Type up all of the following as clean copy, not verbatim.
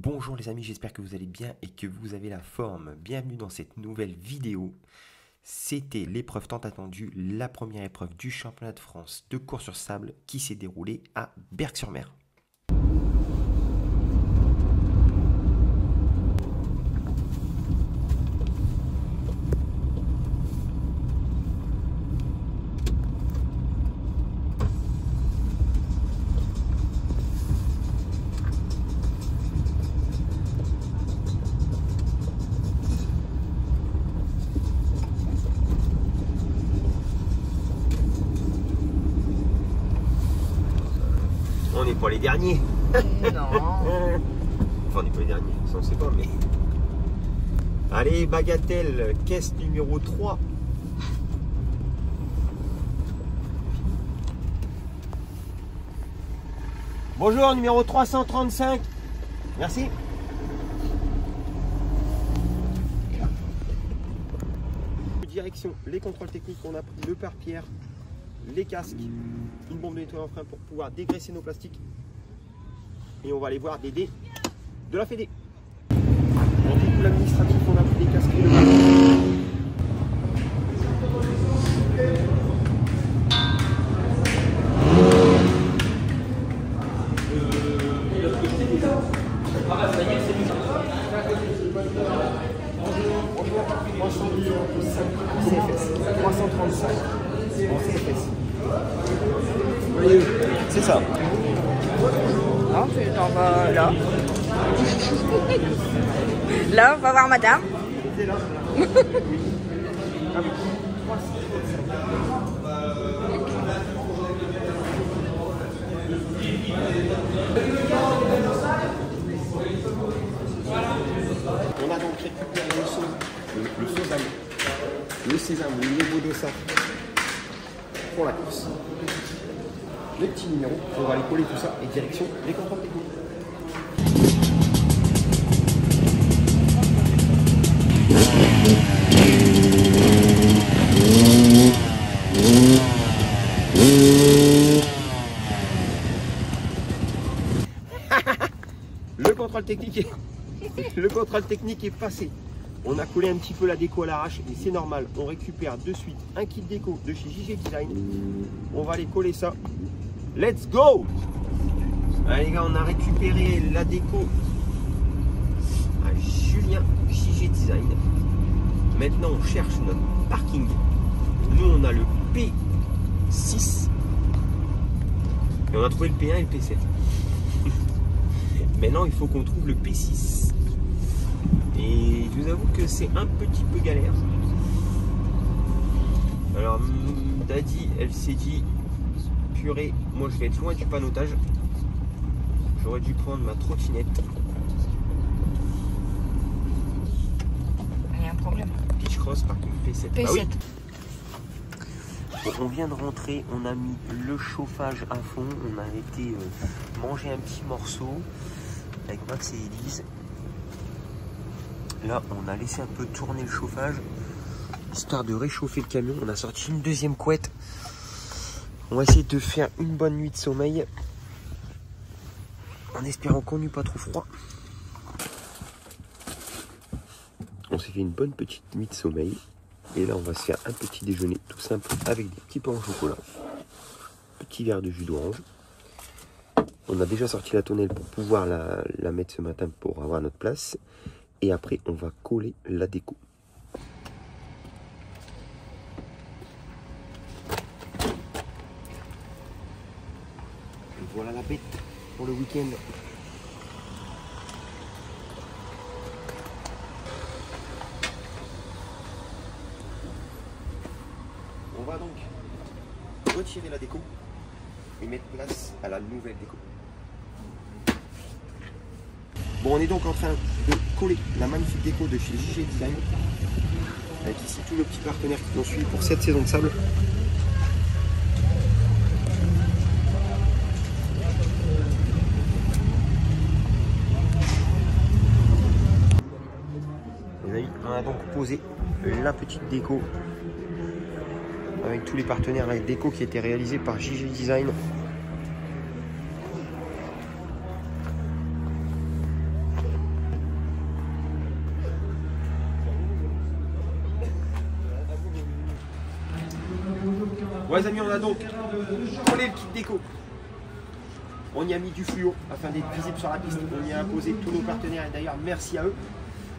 Bonjour les amis, j'espère que vous allez bien et que vous avez la forme. Bienvenue dans cette nouvelle vidéo. C'était l'épreuve tant attendue, la première épreuve du championnat de France de course sur sable qui s'est déroulée à Berck-sur-Mer. On n'est pas les derniers. Non. Enfin, on n'est pas les derniers, ça on sait pas, mais... Allez, bagatelle, caisse numéro 3. Bonjour, numéro 335. Merci. Direction, les contrôles techniques, on a pris le pare-pierre, les casques, une bombe de nettoyage en frein pour pouvoir dégraisser nos plastiques. Et on va aller voir des dés de la Fédé. En véhicule administratif, on a pris des casques et le CFS 335 en CFS. C'est ça. Non, tu t'en vas là. Là, on va voir madame. C'est là. On a donc récupéré le sésame, le niveau de ça pour la course. Les petits numéros, on va aller coller tout ça et direction les contrôles techniques. Le contrôle technique est passé. On a collé un petit peu la déco à l'arrache et c'est normal. On récupère de suite un kit déco de chez JG Design. On va aller coller ça. Let's go! Allez les gars, on a récupéré la déco à Julien JG Design. Maintenant on cherche notre parking. Nous on a le P6 et on a trouvé le P1 et le P7. Maintenant il faut qu'on trouve le P6. Et je vous avoue que c'est un petit peu galère. Alors Daddy, elle s'est dit purée, moi je vais être loin du panotage. J'aurais dû prendre ma trottinette. Il y a un problème. Pitch Cross par contre P7. P7. Ah oui. Bon, on vient de rentrer, on a mis le chauffage à fond, on a été manger un petit morceau avec Max et Elise. Là, on a laissé un peu tourner le chauffage, histoire de réchauffer le camion. On a sorti une deuxième couette. On va essayer de faire une bonne nuit de sommeil, en espérant qu'on n'eut pas trop froid. On s'est fait une bonne petite nuit de sommeil. Et là, on va se faire un petit déjeuner tout simple avec des petits pains au chocolat. Petit verre de jus d'orange. On a déjà sorti la tonnelle pour pouvoir la mettre ce matin pour avoir notre place. Et après, on va coller la déco. Et voilà la bête pour le week-end. On va donc retirer la déco et mettre place à la nouvelle déco. Bon, on est donc en train de coller la magnifique déco de chez JG Design, avec ici tous nos petits partenaires qui nous suivent pour cette saison de sable. Les amis, on a donc posé la petite déco avec tous les partenaires avec déco qui étaient réalisés par JG Design. Bon les amis, on a donc collé le kit déco. On y a mis du fluo afin d'être visible sur la piste. On y a imposé tous nos partenaires et d'ailleurs merci à eux.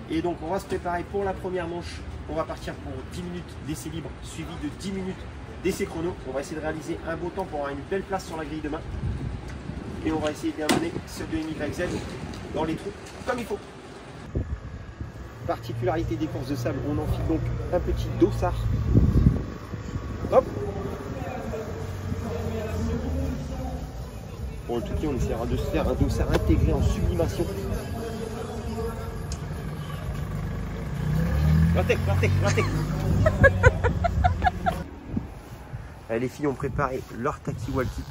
Et donc on va se préparer pour la première manche. On va partir pour 10 minutes d'essai libre suivi de 10 minutes d'essai chrono. On va essayer de réaliser un beau temps pour avoir une belle place sur la grille demain. Et on va essayer d'amener ce 2MYZ dans les trous comme il faut. Particularité des courses de sable, on enfile donc un petit dossard. Hop. Pour le touquet, on essaiera de se faire un dossard intégré en sublimation. Ratec. Les filles ont préparé leur taki-walkie.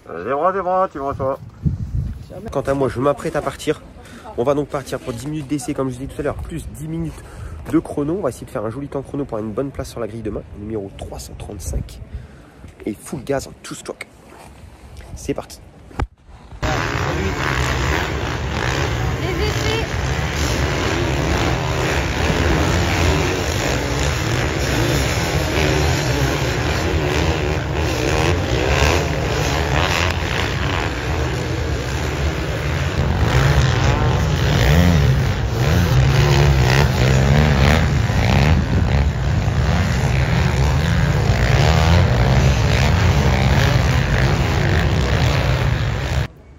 Des bras, tu vois ça. Quant à moi, je m'apprête à partir. On va donc partir pour 10 minutes d'essai, comme je vous ai dit tout à l'heure, plus 10 minutes de chrono. On va essayer de faire un joli temps chrono pour avoir une bonne place sur la grille demain. Numéro 335. Et full gaz en 2-stroke. C'est parti. Les essais.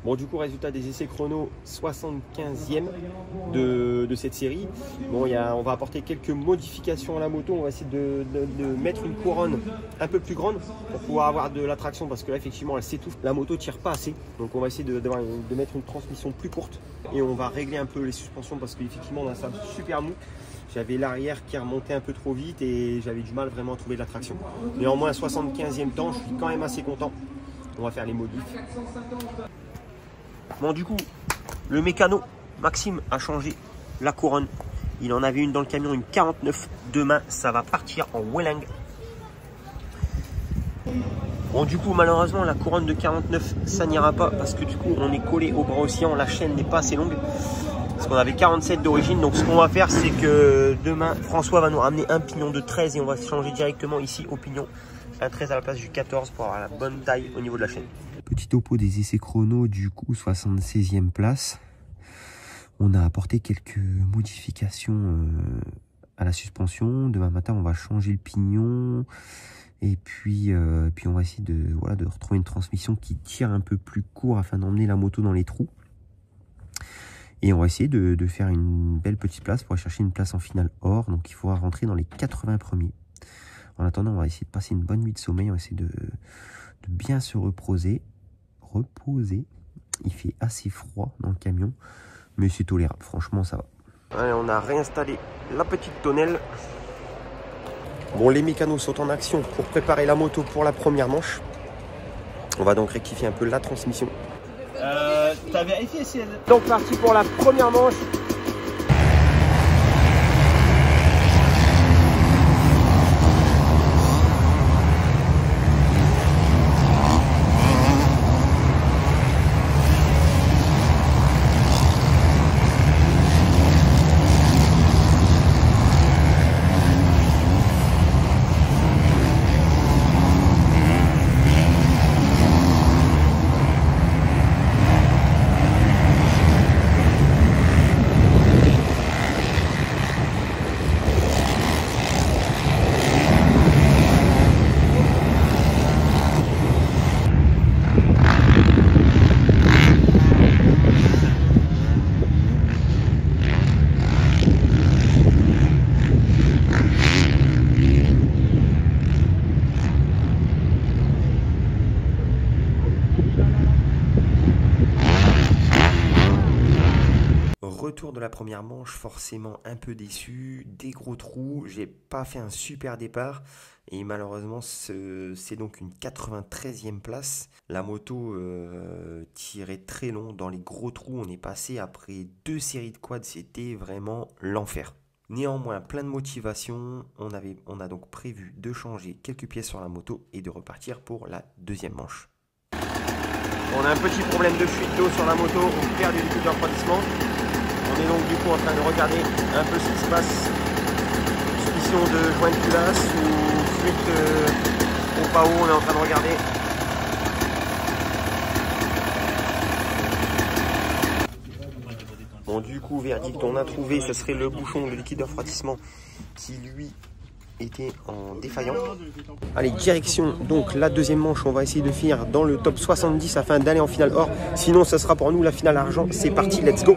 Bon, du coup, résultat des essais chrono, 75e de cette série. Bon, on va apporter quelques modifications à la moto. On va essayer de mettre une couronne un peu plus grande pour pouvoir avoir de la traction parce que là, effectivement, elle s'étouffe. La moto tire pas assez. Donc, on va essayer de mettre une transmission plus courte et on va régler un peu les suspensions parce qu'effectivement, on a un sable super mou. J'avais l'arrière qui remontait un peu trop vite et j'avais du mal vraiment à trouver de la traction. Néanmoins, 75e temps, je suis quand même assez content. On va faire les modifs. Bon, du coup, le mécano, Maxime, a changé la couronne. Il en avait une dans le camion, une 49. Demain, ça va partir en Welling. Bon, du coup, malheureusement, la couronne de 49, ça n'ira pas parce que du coup, on est collé au bras oscillant. La chaîne n'est pas assez longue. Parce qu'on avait 47 d'origine. Donc, ce qu'on va faire, c'est que demain, François va nous ramener un pignon de 13 et on va changer directement ici au pignon. Un 13 à la place du 14 pour avoir la bonne taille au niveau de la chaîne. Petit topo des essais chrono, du coup 76e place. On a apporté quelques modifications à la suspension. Demain matin, on va changer le pignon. Et puis on va essayer de retrouver une transmission qui tire un peu plus court afin d'emmener la moto dans les trous. Et on va essayer de faire une belle petite place pour aller chercher une place en finale or. Donc il faudra rentrer dans les 80 premiers. En attendant, on va essayer de passer une bonne nuit de sommeil. On va essayer de bien se reposer. Il fait assez froid dans le camion, mais c'est tolérable. Franchement, ça va. Allez, on a réinstallé la petite tonnelle. Bon, les mécanos sont en action pour préparer la moto pour la première manche. On va donc rectifier un peu la transmission. T'as vérifié si elle... Donc, parti pour la première manche. Retour de la première manche, forcément un peu déçu, des gros trous, j'ai pas fait un super départ et malheureusement c'est donc une 93e place. La moto tirait très long dans les gros trous, on est passé après 2 séries de quads, c'était vraiment l'enfer. Néanmoins, plein de motivation, on a donc prévu de changer quelques pièces sur la moto et de repartir pour la deuxième manche. On a un petit problème de fuite d'eau sur la moto, on perd du liquide de refroidissement. On est donc du coup en train de regarder un peu ce qui se passe. Suspicion de joint de culasse ou au pas où on est en train de regarder. Bon, du coup, verdict, on a trouvé, ce serait le bouchon de liquide de refroidissement qui lui était en défaillant. Allez, direction donc la deuxième manche, on va essayer de finir dans le top 70 afin d'aller en finale or. Sinon, ce sera pour nous la finale argent. C'est parti, let's go.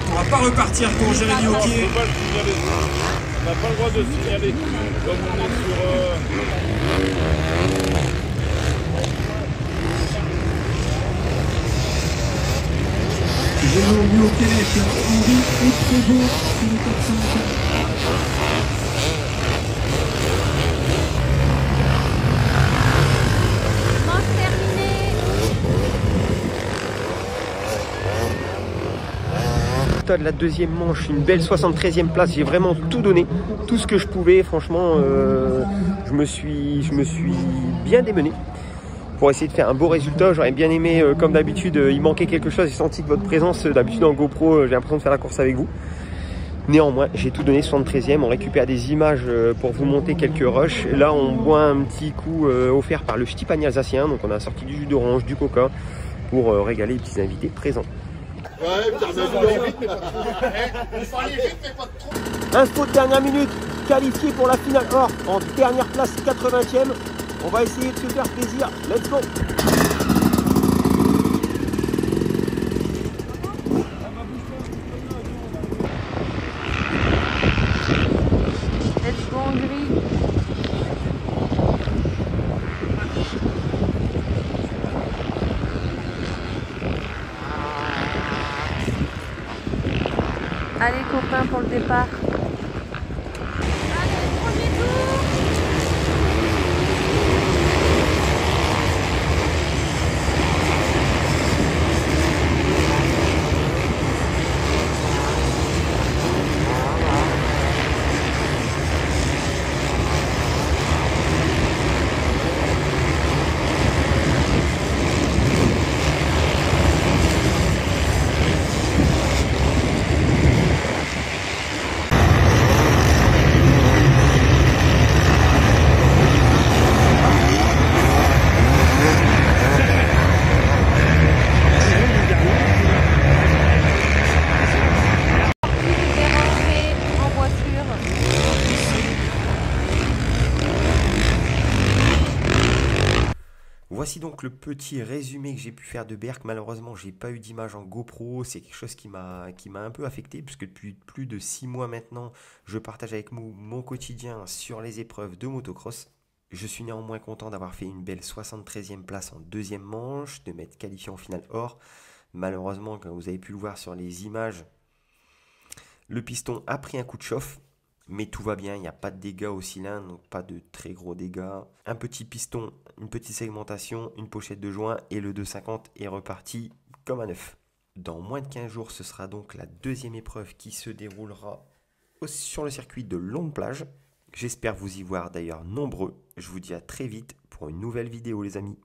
On va pas repartir pour Jérémy Hoquier. On n'a pas le droit de signaler. Comme on est sur... Jérémy Hoquier avec Henri Etrebeau sur le top 5. De la deuxième manche, une belle 73e place, j'ai vraiment tout donné, tout ce que je pouvais, franchement je me suis bien démené pour essayer de faire un beau résultat. J'aurais bien aimé, comme d'habitude, il manquait quelque chose, j'ai senti que votre présence, d'habitude en GoPro, j'ai l'impression de faire la course avec vous. Néanmoins, j'ai tout donné, 73e, on récupère des images pour vous monter quelques rushs. Là, on boit un petit coup offert par le ch'ti panier alsacien, donc on a sorti du jus d'orange, du coca, pour régaler les petits invités présents. Info de dernière minute, qualifié pour la finale or en dernière place, 80e. On va essayer de se faire plaisir. Let's go. Let's go Hongrie. Allez copains pour le départ. Allez, premier tour. Voici donc le petit résumé que j'ai pu faire de Berck. Malheureusement, j'ai pas eu d'image en GoPro. C'est quelque chose qui m'a un peu affecté, puisque depuis plus de 6 mois maintenant, je partage avec vous mon quotidien sur les épreuves de motocross. Je suis néanmoins content d'avoir fait une belle 73e place en deuxième manche, de m'être qualifié en finale or. Malheureusement, comme vous avez pu le voir sur les images, le piston a pris un coup de chauffe. Mais tout va bien, il n'y a pas de dégâts au cylindre, donc pas de très gros dégâts. Un petit piston, une petite segmentation, une pochette de joint et le 250 est reparti comme à neuf. Dans moins de 15 jours, ce sera donc la deuxième épreuve qui se déroulera sur le circuit de Longue Plage. J'espère vous y voir d'ailleurs nombreux. Je vous dis à très vite pour une nouvelle vidéo les amis.